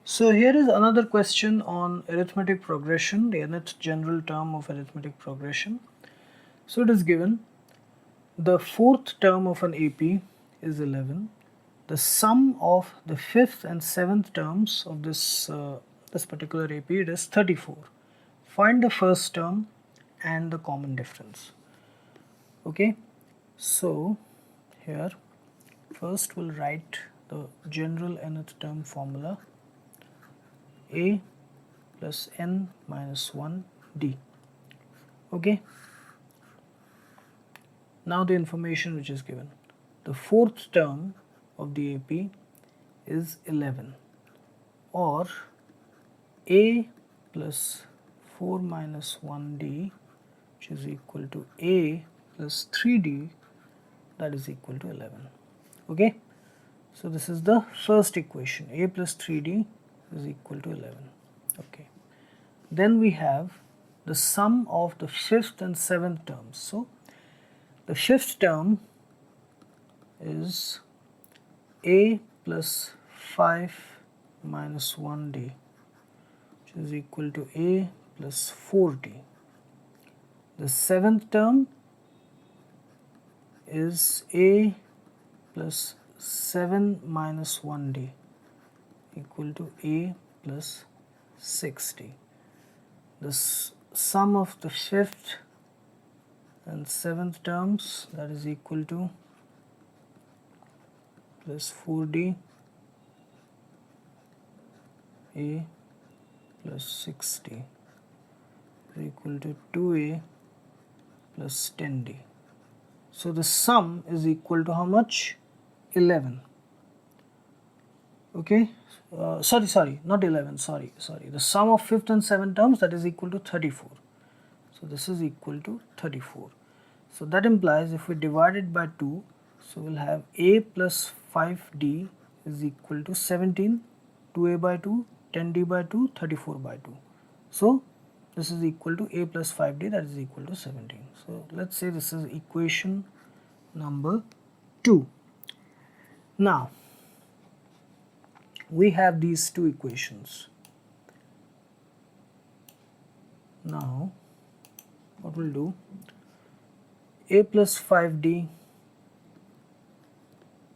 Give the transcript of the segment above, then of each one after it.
So here is another question on arithmetic progression, the nth general term of arithmetic progression. So it is given the fourth term of an AP is 11. The sum of the fifth and seventh terms of this particular AP it is 34. Find the first term and the common difference. Okay, so here first we'll write the general nth term formula. A plus n minus 1 d. Okay, now the information which is given. The fourth term of the AP is 11, or A plus 4 minus 1d, which is equal to A plus 3d, that is equal to 11. Okay, so this is the first equation. A plus 3d is equal to 11. Okay, then we have the sum of the fifth and seventh terms. So the fifth term is A plus 5 minus 1d, which is equal to A plus 4d. The seventh term is A plus 7 minus 1d, equal to A plus 6d. The sum of the fifth and seventh terms, that is equal to plus 4d, A plus 6d is equal to 2a plus 10d. So the sum is equal to how much? 11. Okay, sorry, not 11, sorry. The sum of fifth and seventh terms, that is equal to 34. So this is equal to 34. So that implies if we divide it by 2, so we'll have A plus 5d is equal to 17, 2a by 2, 10d by 2, 34 by 2. So this is equal to A plus 5d, that is equal to 17. So let's say this is equation number 2. Now we have these two equations. Now what we'll do, A plus 5d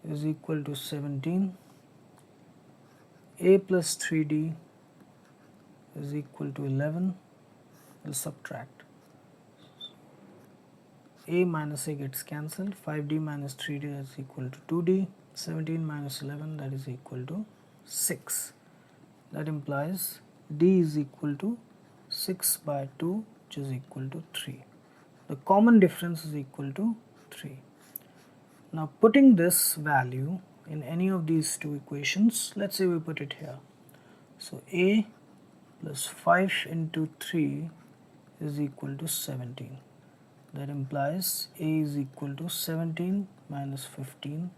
is equal to 17, A plus 3d is equal to 11. We'll subtract. A minus A gets cancelled, 5d minus 3d is equal to 2d, 17 minus 11, that is equal to 6. That implies d is equal to 6 by 2, which is equal to 3. The common difference is equal to 3. Now putting this value in any of these two equations, let's say we put it here. So A plus 5 into 3 is equal to 17. That implies A is equal to 17 minus 15,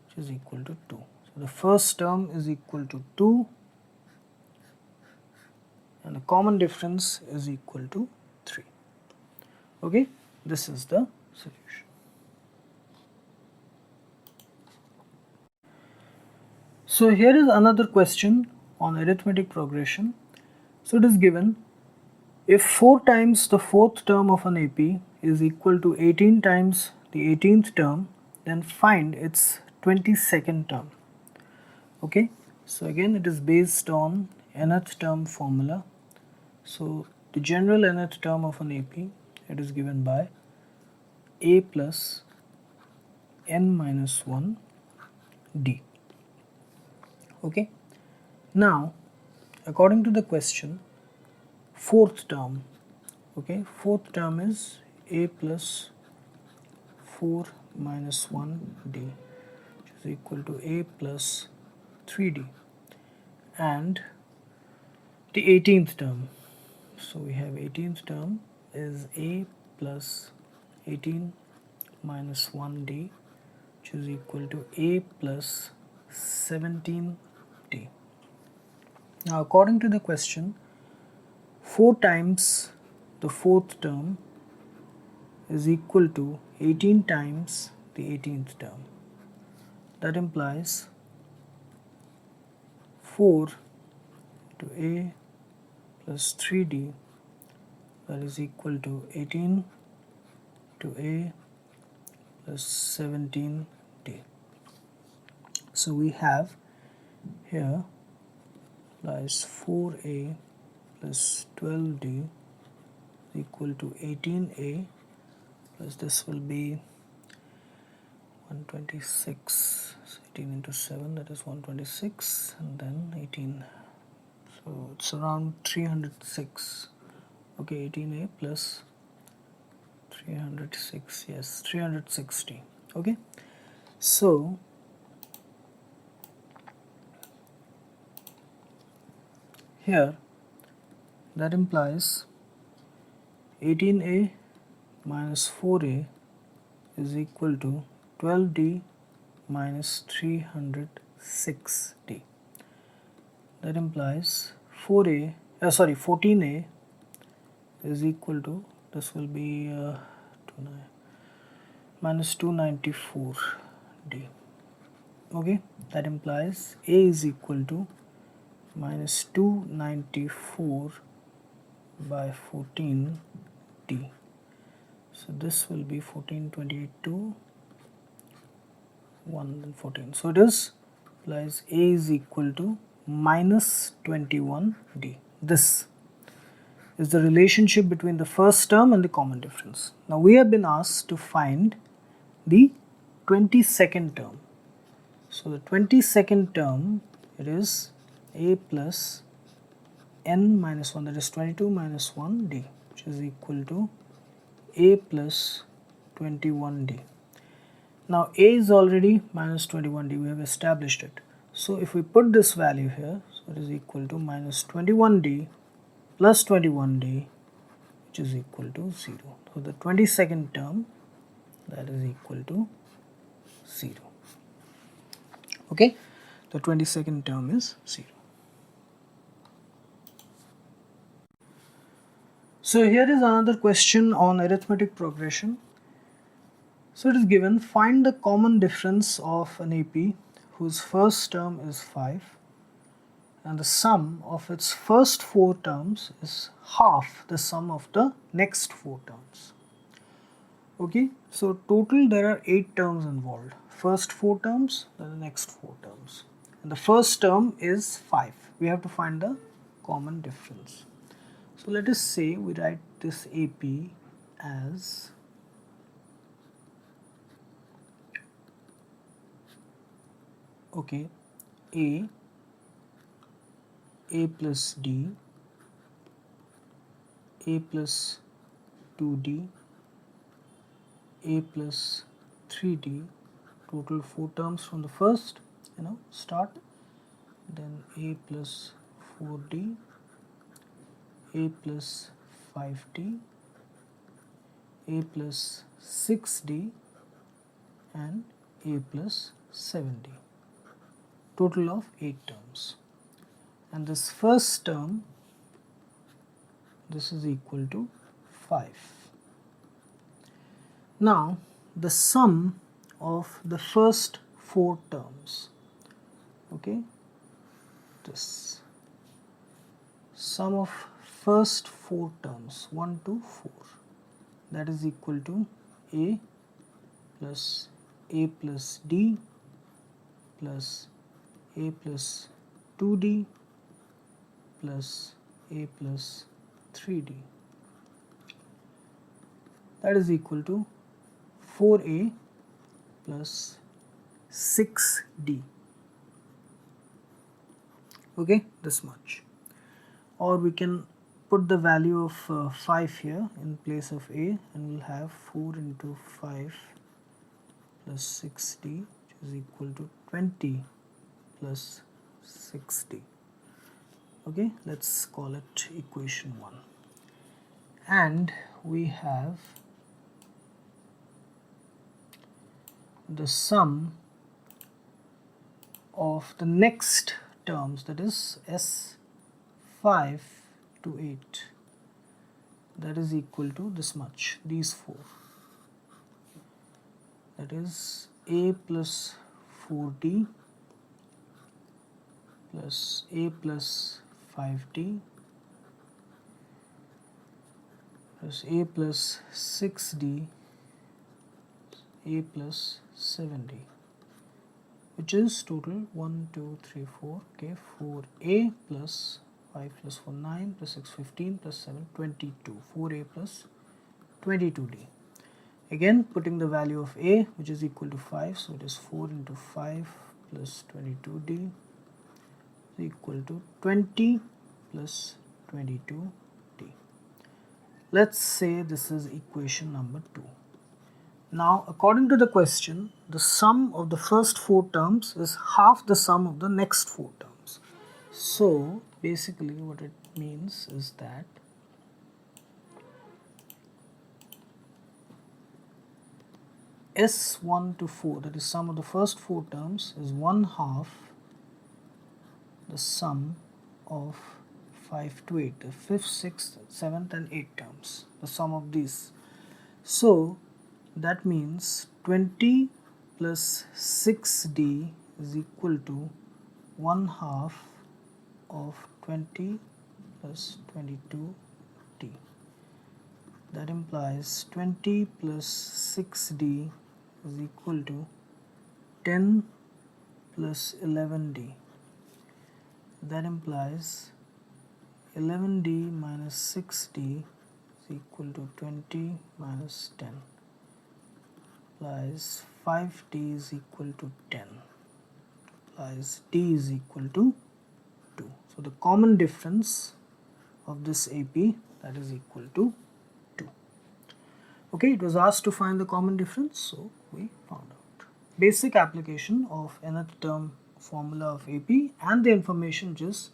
which is equal to 2. So the first term is equal to 2 and the common difference is equal to 3. Okay, this is the solution. So here is another question on arithmetic progression. So it is given, if 4 times the fourth term of an AP is equal to 18 times the 18th term, then find its 22nd term. Okay, so again it is based on nth term formula. So the general nth term of an AP, it is given by A plus n minus 1 d. Okay, now according to the question, fourth term, okay, fourth term is A plus 4 minus 1 d, which is equal to A plus 3d, and the 18th term, so we have 18th term is A plus 18 minus 1 d, which is equal to A plus 17 d. Now according to the question, 4 times the fourth term is equal to 18 times the 18th term. That implies 4 to A plus 3D, that is equal to 18 to A plus 17D. So we have here lies 4A plus 12D equal to 18A, plus this will be 126, so 18 into 7, that is 126, and then 18, so it's around 306. Okay, 18A plus 306, yes, 360. Okay, so here that implies 18A minus 4A is equal to 12D minus 306D. That implies 14A is equal to, this will be minus 294D. Okay, that implies A is equal to minus 294 by 14D. So this will be 14, 28, 2, 1, then 14. So it is implies A is equal to minus 21D. This is the relationship between the first term and the common difference. Now we have been asked to find the 22nd term. So the 22nd term, it is A plus n minus 1, that is 22 minus 1D, which is equal to A plus 21D. Now A is already minus 21D, we have established it. So if we put this value here, so it is equal to minus 21D plus 21D, which is equal to 0. So the 22nd term, that is equal to 0. Okay, the 22nd term is 0. So here is another question on arithmetic progression. So it is given, find the common difference of an AP whose first term is 5 and the sum of its first 4 terms is half the sum of the next 4 terms. Okay, so total there are 8 terms involved. First 4 terms, then the next 4 terms. And the first term is 5. We have to find the common difference. So let us say we write this AP as okay, A plus D, A plus 2D, A plus 3D, total 4 terms from the first, start, then A plus 4D, A plus 5D, A plus 6D, and A plus 7D. Total of 8 terms. And this first term, this is equal to 5. Now the sum of the first 4 terms, okay, this sum of first 4 terms 1 to 4, that is equal to A plus D plus A plus 2D plus A plus 3D, that is equal to 4A plus 6D. Okay, this much. Or we can put the value of 5 here in place of A, and we'll have 4 into 5 plus 6D, which is equal to 20 plus 6D. Okay, let's call it equation 1. And we have the sum of the next terms, that is S5 to 8, that is equal to this much, these 4, that is A plus 4D plus A plus 5d plus a plus 6d a plus 7d, which is total 1 2 3 4, okay, 4a plus 5 plus 4 9 plus 6 15 plus 7 22, 4a plus 22d. Again putting the value of a, which is equal to 5, so it is 4 into 5 plus 22d is equal to 20 plus 22d. Let's say this is equation number 2. Now according to the question, the sum of the first 4 terms is half the sum of the next 4 terms. So basically what it means is that S1 to 4, that is sum of the first 4 terms, is 1/2 the sum of 5 to 8, the 5th, 6th, 7th and 8th terms, the sum of these. So that means 20 plus 6d is equal to 1/2 of 20 plus 22d. That implies 20 plus 6d is equal to 10 plus 11d. That implies 11d minus 6d is equal to 20 minus 10. Implies 5d is equal to 10. Implies d is equal to 2. So the common difference of this AP, that is equal to 2. Okay, it was asked to find the common difference, so we found out. Basic application of nth term formula of AP and the information just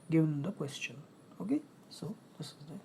given in the question. Okay, so this is the